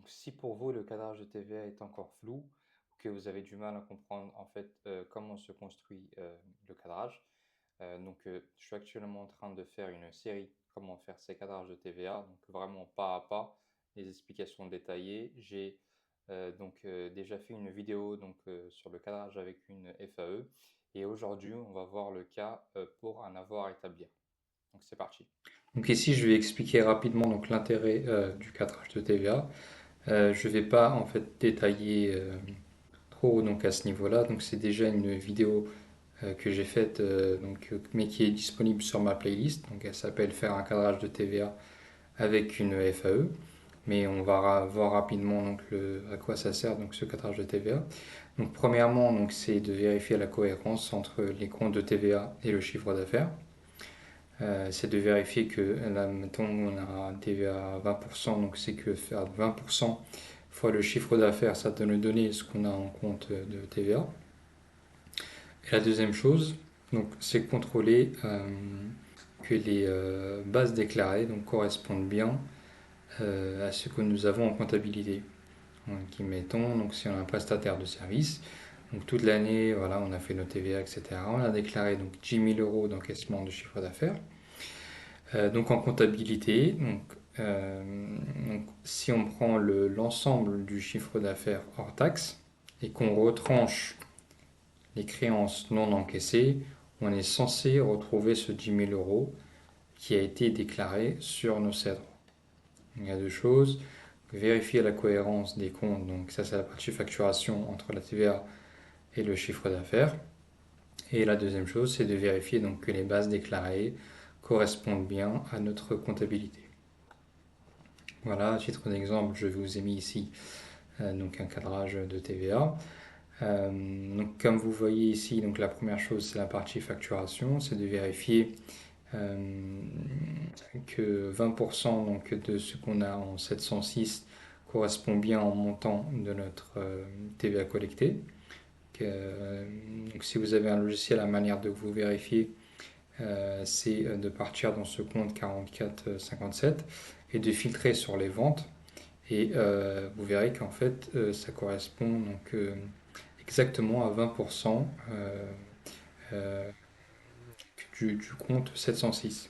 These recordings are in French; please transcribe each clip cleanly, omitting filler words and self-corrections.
si pour vous le cadrage de TVA est encore flou ou que vous avez du mal à comprendre en fait, comment se construit, le cadrage, je suis actuellement en train de faire une série «Comment faire ses cadrages de TVA», donc vraiment pas à pas, des explications détaillées. J'ai, déjà fait une vidéo sur le cadrage avec une FAE et aujourd'hui on va voir le cas, pour un avoir à établir. Donc c'est parti. Donc ici, je vais expliquer rapidement l'intérêt du cadrage de TVA. Je ne vais pas en fait détailler trop à ce niveau-là. Donc c'est déjà une vidéo que j'ai faite mais qui est disponible sur ma playlist. Donc elle s'appelle Faire un cadrage de TVA avec une FAE. Mais on va voir rapidement à quoi ça sert ce cadrage de TVA. Donc premièrement, c'est de vérifier la cohérence entre les comptes de TVA et le chiffre d'affaires. C'est de vérifier que, là, mettons, on a un TVA à 20%, donc c'est que faire 20% fois le chiffre d'affaires, ça donner ce qu'on a en compte de TVA. Et la deuxième chose, c'est contrôler que les bases déclarées correspondent bien à ce que nous avons en comptabilité. Mettons, si on a un prestataire de service, toute l'année, voilà, on a fait nos TVA, etc. On a déclaré 10 000 euros d'encaissement de chiffre d'affaires. En comptabilité, si on prend l'ensemble du chiffre d'affaires hors taxe et qu'on retranche les créances non encaissées, on est censé retrouver ce 10 000 euros qui a été déclaré sur nos cèdres. Il y a deux choses. Vérifier la cohérence des comptes, donc ça c'est la partie facturation entre la TVA et le chiffre d'affaires. Et la deuxième chose, c'est de vérifier que les bases déclarées correspondent bien à notre comptabilité. Voilà, à titre d'exemple, je vous ai mis ici un cadrage de TVA. Comme vous voyez ici, la première chose, c'est la partie facturation, c'est de vérifier que 20% de ce qu'on a en 706 correspond bien au montant de notre TVA collectée. Si vous avez un logiciel, la manière de vous vérifier, c'est de partir dans ce compte 4457 et de filtrer sur les ventes. Et vous verrez qu'en fait, ça correspond exactement à 20% du compte 706.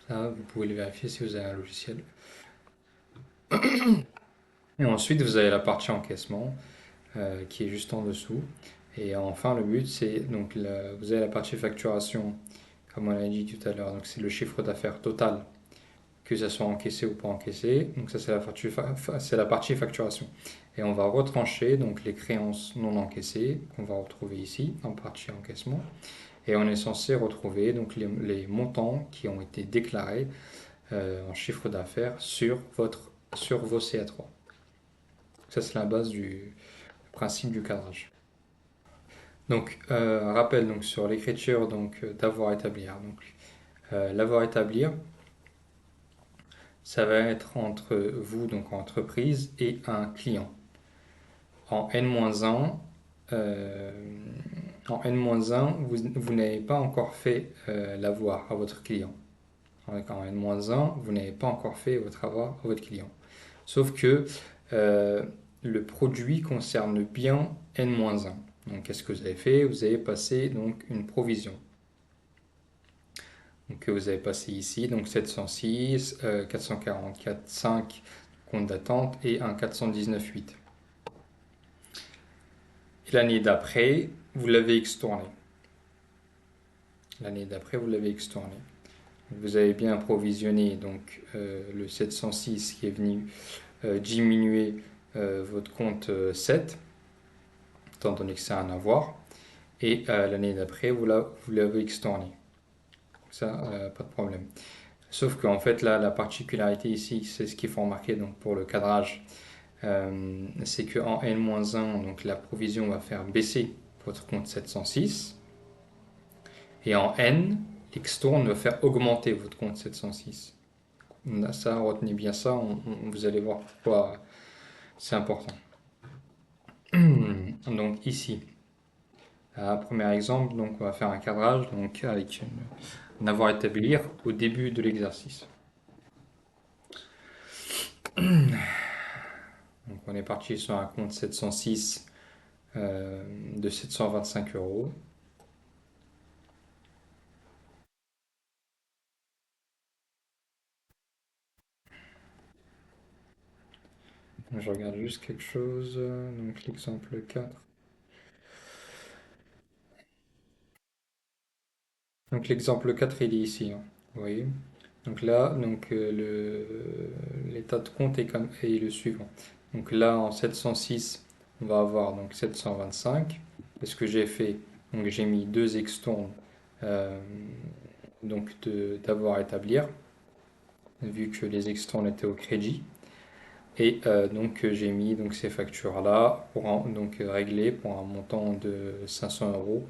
Ça, vous pouvez le vérifier si vous avez un logiciel. Et ensuite, vous avez la partie encaissement qui est juste en dessous. Et enfin, le but, c'est vous avez la partie facturation, comme on l'a dit tout à l'heure. Donc, c'est le chiffre d'affaires total, que ça soit encaissé ou pas encaissé. Donc, ça, c'est la partie facturation. Et on va retrancher les créances non encaissées qu'on va retrouver ici en partie encaissement. Et on est censé retrouver les montants qui ont été déclarés en chiffre d'affaires sur vos CA3. Ça, c'est la base du principe du cadrage. Rappel sur l'écriture d'avoir à établir. L'avoir à établir, ça va être entre vous, entreprise, et un client. En N-1, vous n'avez pas encore fait l'avoir à votre client. En N-1, vous n'avez pas encore fait votre avoir à votre client. Sauf que le produit concerne bien N-1. Donc, qu'est-ce que vous avez fait? Vous avez passé une provision. Que vous avez passé ici, 706, 444,5 compte d'attente et un 419,8. Et l'année d'après, vous l'avez extourné. Vous avez bien provisionné le 706 qui est venu diminuer votre compte 7, étant donné que c'est un avoir. Et l'année d'après, vous l'avez extourné. Ça, pas de problème. Sauf qu'en fait, là, la particularité ici, c'est ce qu'il faut remarquer pour le cadrage, c'est qu'en N-1, la provision va faire baisser votre compte 706. Et en N, l'extourne va faire augmenter votre compte 706. Ça, retenez bien ça, vous allez voir pourquoi c'est important. Donc ici, premier exemple, on va faire un cadrage avec un avoir à établir au début de l'exercice. est parti sur un compte 706 de 725 euros. Je regarde juste quelque chose. Donc l'exemple 4. Donc l'exemple 4 il est ici, hein. Vous voyez? Donc là, l'état de compte est le suivant. Donc là, en 706, on va avoir donc 725. Et ce que j'ai fait, donc j'ai mis deux extournes euh, d'avoir à établir, vu que les extournes étaient au crédit. Et j'ai mis donc ces factures-là réglées pour un montant de 500 euros.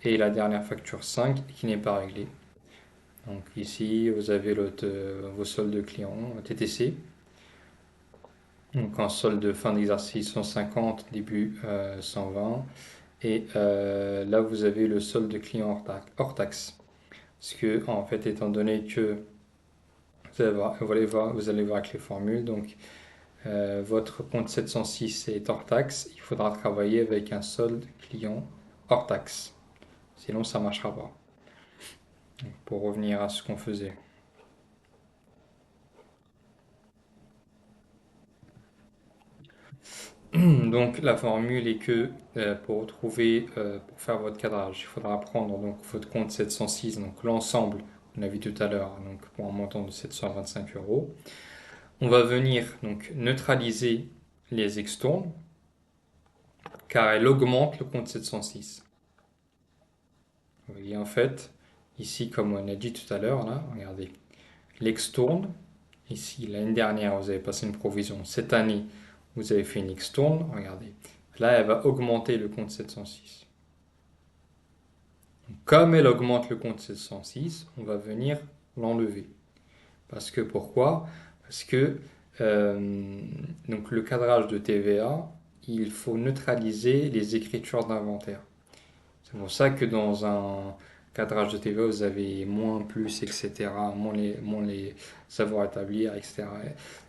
Et la dernière facture 5 qui n'est pas réglée. Donc ici, vous avez vos soldes clients TTC. Donc en solde fin d'exercice 150, début 120. Et là, vous avez le solde client hors taxe. Parce que, en fait, étant donné que vous allez voir avec les formules, donc votre compte 706 est hors taxe, il faudra travailler avec un solde client hors taxe. Sinon, ça ne marchera pas. Donc, pour revenir à ce qu'on faisait. Donc la formule est que pour faire votre cadrage, il faudra prendre donc votre compte 706, donc l'ensemble, on a vu tout à l'heure, donc pour un montant de 725 euros. On va venir donc neutraliser les extournes, car elle augmente le compte 706. Vous voyez en fait, ici comme on a dit tout à l'heure, là, regardez, l'extourne, ici l'année dernière vous avez passé une provision, cette année vous avez fait une extourne, regardez, là elle va augmenter le compte 706. Comme elle augmente le compte 706, on va venir l'enlever. Parce que pourquoi? Parce que donc le cadrage de TVA, il faut neutraliser les écritures d'inventaire. C'est pour ça que dans un cadrage de TVA, vous avez moins, plus, etc., moins les savoirs établir, etc.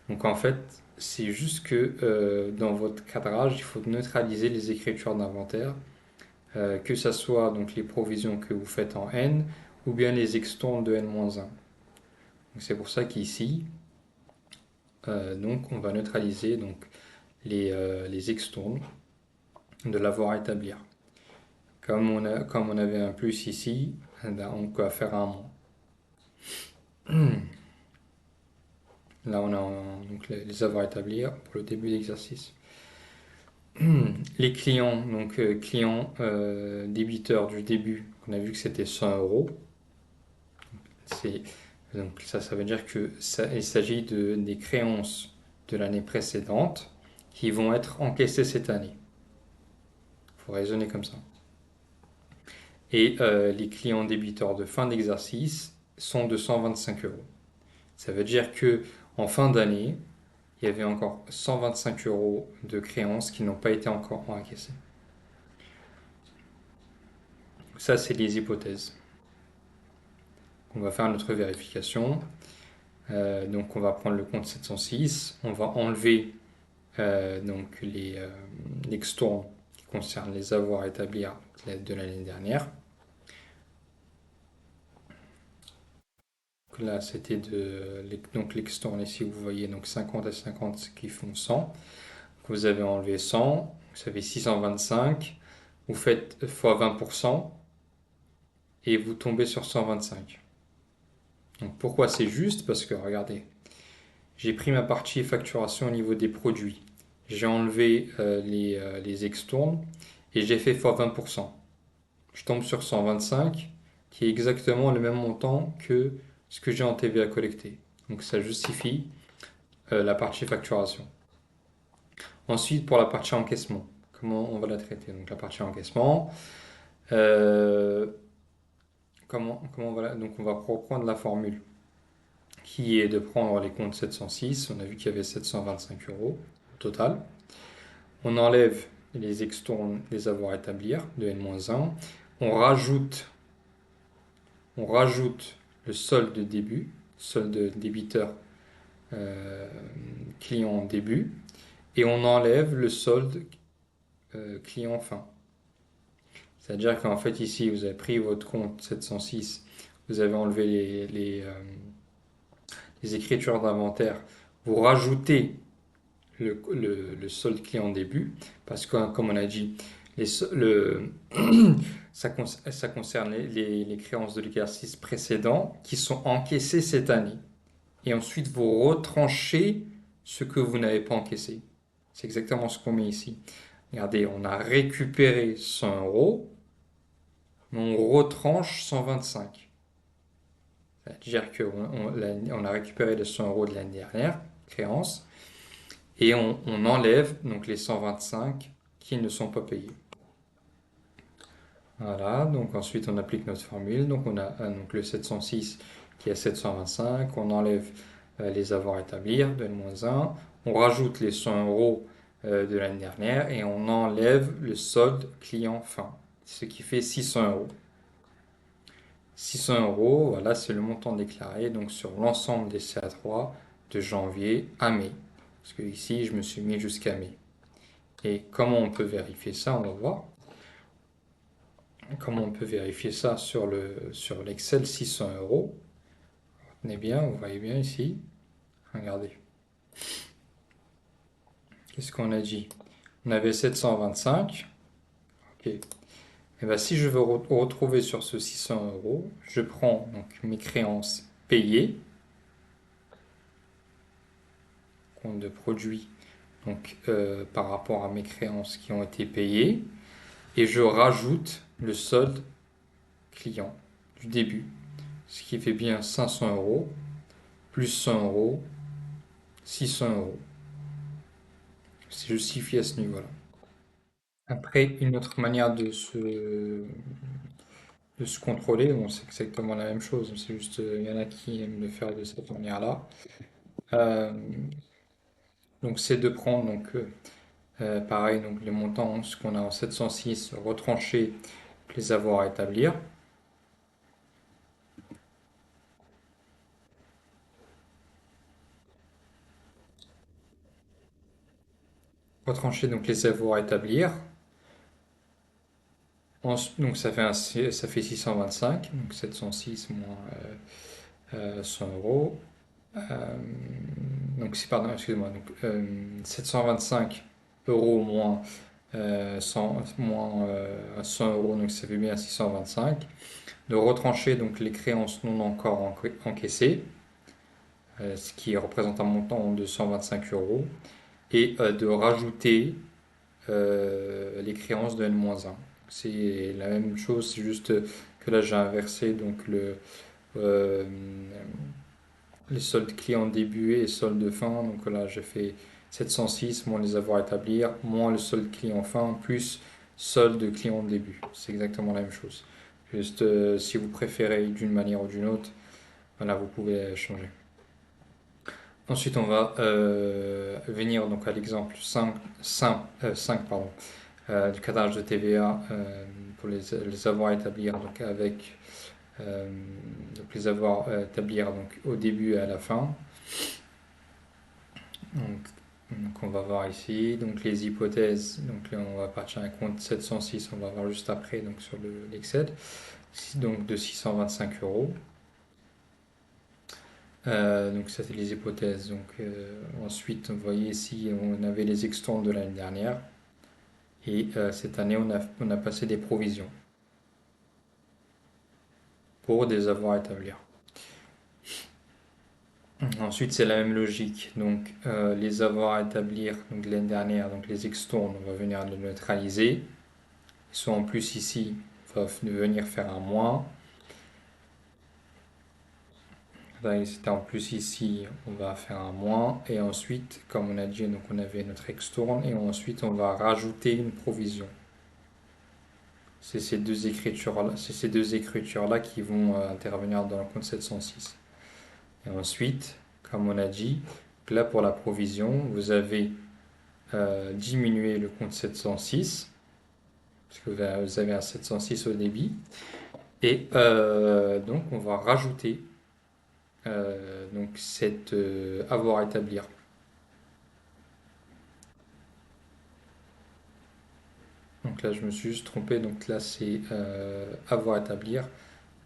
Donc en fait, c'est juste que dans votre cadrage, il faut neutraliser les écritures d'inventaire, que ce soit donc les provisions que vous faites en N ou bien les extournes de N-1. C'est pour ça qu'ici, on va neutraliser donc les extournes de l'avoir à établir. Comme on avait un plus ici, on peut faire un moins. Là, on a donc les avoirs à établir pour le début d'exercice. Les clients, donc clients débiteurs du début, on a vu que c'était 100 euros. Donc ça veut dire il s'agit des créances de l'année précédente qui vont être encaissées cette année. Il faut raisonner comme ça. Et les clients débiteurs de fin d'exercice sont de 125 euros. Ça veut dire que en fin d'année, il y avait encore 125 euros de créances qui n'ont pas été encore encaissées. Ça, c'est les hypothèses. On va faire notre vérification. Donc, on va prendre le compte 706. On va enlever l'extourne qui concerne les avoirs à établir de l'année dernière. Donc là, c'était donc l'extourne ici, vous voyez, donc 50 à 50 qui font 100. Vous avez enlevé 100, vous avez 625. Vous faites x 20% et vous tombez sur 125. Donc pourquoi c'est juste? Parce que regardez, j'ai pris ma partie facturation au niveau des produits. J'ai enlevé les extournes et j'ai fait x 20%. Je tombe sur 125 qui est exactement le même montant que ce que j'ai en TVA collecté. Donc ça justifie la partie facturation. Ensuite, pour la partie encaissement, comment on va la traiter? Donc la partie encaissement, donc on va reprendre la formule qui est de prendre les comptes 706. On a vu qu'il y avait 725 euros au total. On enlève les extournes des avoirs à établir de N-1. On rajoute le solde de début, solde débiteur client début. et on enlève le solde client fin. C'est-à-dire qu'en fait ici, vous avez pris votre compte 706, vous avez enlevé les écritures d'inventaire, vous rajoutez le solde client début, parce que comme on a dit, ça concerne les créances de l'exercice précédent qui sont encaissées cette année. Et ensuite, vous retranchez ce que vous n'avez pas encaissé. C'est exactement ce qu'on met ici. Regardez, on a récupéré 100 euros, mais on retranche 125. C'est-à-dire qu'on a récupéré les 100 euros de l'année dernière, créance, et on enlève donc les 125 qui ne sont pas payés. Voilà, donc ensuite on applique notre formule. Donc on a donc le 706 qui est 725, on enlève les avoirs à établir de N-1, on rajoute les 100 euros de l'année dernière et on enlève le solde client fin, ce qui fait 600 euros. 600 euros, voilà, c'est le montant déclaré donc sur l'ensemble des CA3 de janvier à mai. Parce que ici, je me suis mis jusqu'à mai. Et comment on peut vérifier ça? On va voir. Comment on peut vérifier ça sur l'Excel 600 euros? Retenez bien, vous voyez bien ici. Regardez. Qu'est-ce qu'on a dit? On avait 725. Ok. Et bien, si je veux retrouver sur ce 600 euros, je prends donc mes créances payées, compte de produit, donc par rapport à mes créances qui ont été payées, et je rajoute le solde client du début, ce qui fait bien 500 euros, plus 100 euros, 600 euros. C'est justifié à ce niveau-là. Après, une autre manière de se contrôler, bon, c'est exactement la même chose, c'est juste, il y en a qui aiment le faire de cette manière-là. Euh, donc, c'est de prendre, donc, pareil, donc les montants, ce qu'on a en 706, retrancher, les avoirs à établir. Retrancher donc les avoirs à établir. Donc ça fait 625, donc 706 moins 100 euros. Donc c'est pardon, excusez-moi, donc 725 euros moins 100 euros, donc ça fait bien 625. De retrancher donc les créances non encore encaissées, ce qui représente un montant de 125 euros, et de rajouter les créances de N-1. C'est la même chose, c'est juste que là j'ai inversé donc euh, les soldes clients début et soldes fin. Donc là j'ai fait 706 moins les avoirs à établir, moins le solde client fin, plus solde client début. C'est exactement la même chose. Juste si vous préférez d'une manière ou d'une autre, voilà, vous pouvez changer. Ensuite, on va venir donc à l'exemple 5 pardon, du cadrage de TVA pour les avoirs à établir donc avec donc les avoirs à établir donc au début et à la fin. Donc on va voir ici donc les hypothèses. Donc là, on va partir d'un compte 706, on va voir juste après donc sur l'Excel, donc de 625 euros. Donc ça c'est les hypothèses. Donc ensuite, vous voyez ici, on avait les extends de l'année dernière. Et cette année, on a passé des provisions pour des avoirs à établir. Ensuite, c'est la même logique. Donc, les avoirs à établir donc, de l'année dernière, donc les extournes, on va venir les neutraliser. Ils sont en plus ici, on va venir faire un moins. Là, c'était en plus ici, on va faire un moins. Et ensuite, comme on a dit, donc on avait notre extourne. Et ensuite, on va rajouter une provision. C'est ces deux écritures-là qui vont intervenir dans le compte 706. Et ensuite, comme on a dit, là pour la provision, vous avez diminué le compte 706, parce que vous avez un 706 au débit. Et donc on va rajouter donc cet avoir à établir. Donc là, je me suis juste trompé. Donc là, c'est avoir à établir.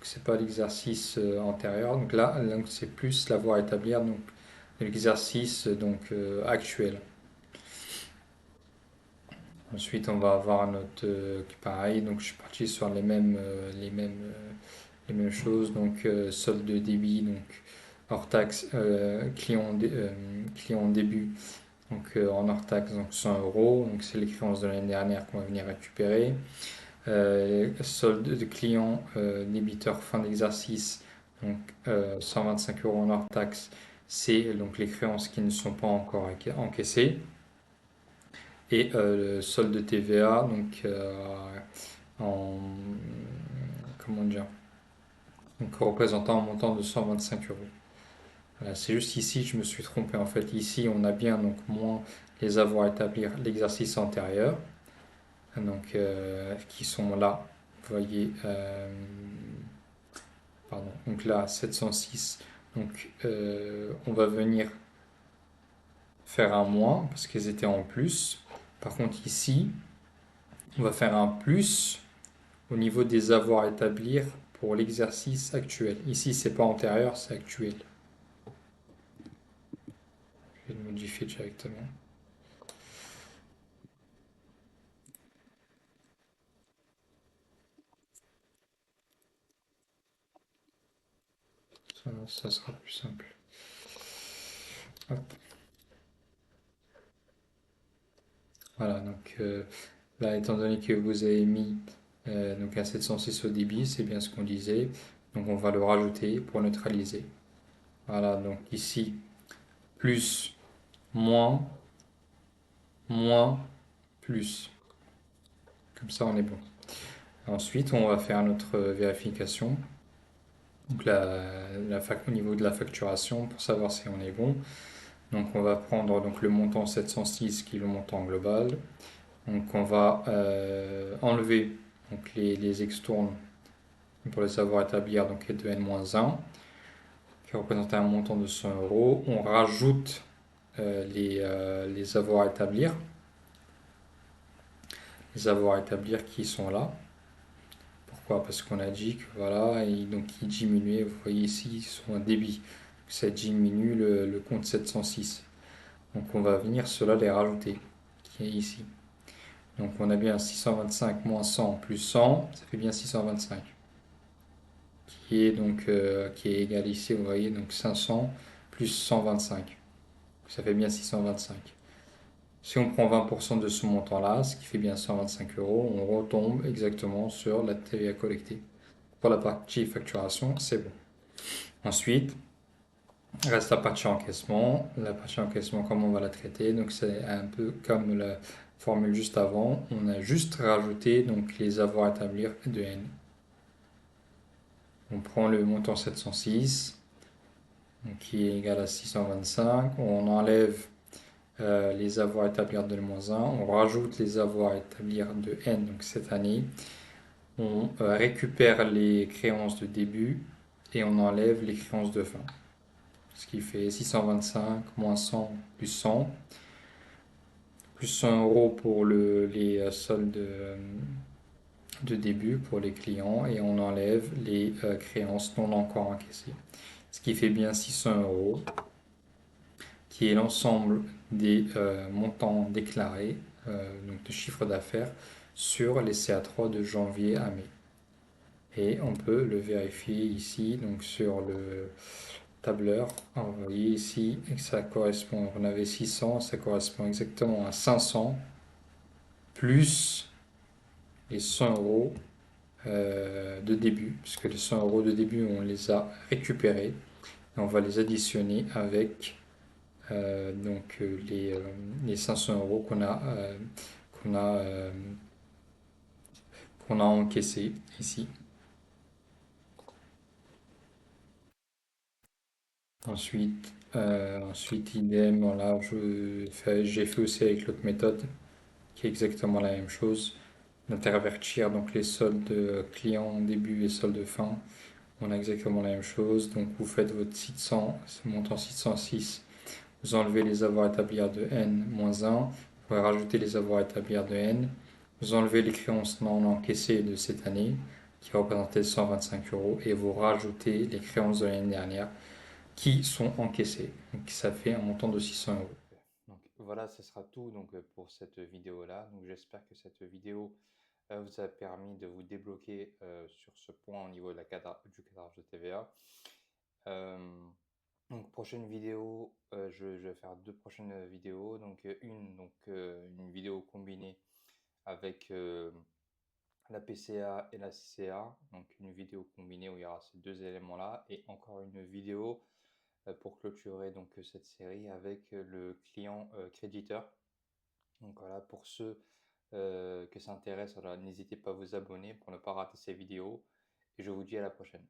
C'est pas l'exercice antérieur. Donc là, c'est plus l'avoir à établir. Donc l'exercice actuel. Ensuite, on va avoir notre pareil. Donc je suis parti sur les mêmes choses. Donc solde de débit. Donc hors taxe, client en début. Donc en hors taxe, donc 100 euros. Donc c'est les créances de l'année dernière qu'on va venir récupérer. Solde de client débiteur fin d'exercice, donc 125 euros en hors taxe, c'est donc les créances qui ne sont pas encore encaissées. Et le solde de TVA, donc en comment dire, donc représentant un montant de 125 euros. Voilà, c'est juste ici je me suis trompé en fait. Ici on a bien donc moins les avoirs à établir l'exercice antérieur, donc qui sont là. Vous voyez, pardon, donc là 706. Donc on va venir faire un moins parce qu'ils étaient en plus. Par contre ici, on va faire un plus au niveau des avoirs à établir pour l'exercice actuel. Ici, c'est pas antérieur, c'est actuel. Je vais le modifier directement. Ça sera plus simple. Hop. Voilà, donc là, étant donné que vous avez mis donc un 706 au débit, c'est bien ce qu'on disait. Donc on va le rajouter pour neutraliser. Voilà, donc ici, plus, moins, moins, plus. Comme ça, on est bon. Ensuite, on va faire notre vérification. Donc au niveau de la facturation, pour savoir si on est bon. Donc on va prendre donc, le montant 706 qui est le montant global. Donc on va enlever donc, les extournes pour les savoir établir, donc de N-1, qui représente un montant de 100 euros. On rajoute les avoirs à établir. Les avoirs à établir qui sont là. Pourquoi? Parce qu'on a dit que voilà, et donc ils diminuaient, vous voyez ici, ils sont un débit. Ça diminue le compte 706. Donc on va venir cela les rajouter, qui est ici. Donc on a bien 625 moins 100 plus 100, ça fait bien 625. Qui est donc qui est égal ici, vous voyez, donc 500 plus 125. Ça fait bien 625. Si on prend 20% de ce montant-là, ce qui fait bien 125 euros, on retombe exactement sur la TVA collectée. Pour la partie facturation, c'est bon. Ensuite, reste la partie encaissement. La partie encaissement, comment on va la traiter? Donc c'est un peu comme la formule juste avant. On a juste rajouté donc, les avoirs à établir de N. On prend le montant 706, donc, qui est égal à 625. On enlève les avoirs à établir de N-1. On rajoute les avoirs à établir de N, donc cette année. On récupère les créances de début et on enlève les créances de fin. Ce qui fait 625 moins 100 plus 100. Plus 100 euros pour les soldes de début pour les clients et on enlève les créances non encore encaissées. Ce qui fait bien 600 euros, qui est l'ensemble des montants déclarés, donc de chiffre d'affaires, sur les CA3 de janvier à mai. Et on peut le vérifier ici, donc sur le tableur. Alors, vous voyez ici que ça correspond, on avait 600, ça correspond exactement à 500 plus les 100 euros de début, puisque les 100 euros de début on les a récupérés et on va les additionner avec les 500 euros qu'on a, qu'on a encaissé ici. Ensuite idem, voilà, j'ai fait aussi avec l'autre méthode qui est exactement la même chose, d'intervertir donc les soldes clients en début et soldes fin. On a exactement la même chose, donc vous faites votre 600, ce montant 606, vous enlevez les avoirs à établir de n-1, vous pouvez rajouter les avoirs à établir de n, Vous enlevez les créances non encaissées de cette année, qui représentaient 125 euros, et vous rajoutez les créances de l'année dernière, qui sont encaissées. Donc ça fait un montant de 600 euros. Donc voilà, ce sera tout donc, pour cette vidéo-là. Donc j'espère que cette vidéo vous a permis de vous débloquer sur ce point au niveau de du cadrage de TVA. Euh, donc prochaine vidéo, je vais faire deux prochaines vidéos. Donc une vidéo combinée avec la PCA et la CCA. Donc une vidéo combinée où il y aura ces deux éléments-là. Et encore une vidéo pour clôturer donc cette série avec le client créditeur. Donc voilà, pour ceux que ça intéresse, voilà, n'hésitez pas à vous abonner pour ne pas rater ces vidéos. Et je vous dis à la prochaine.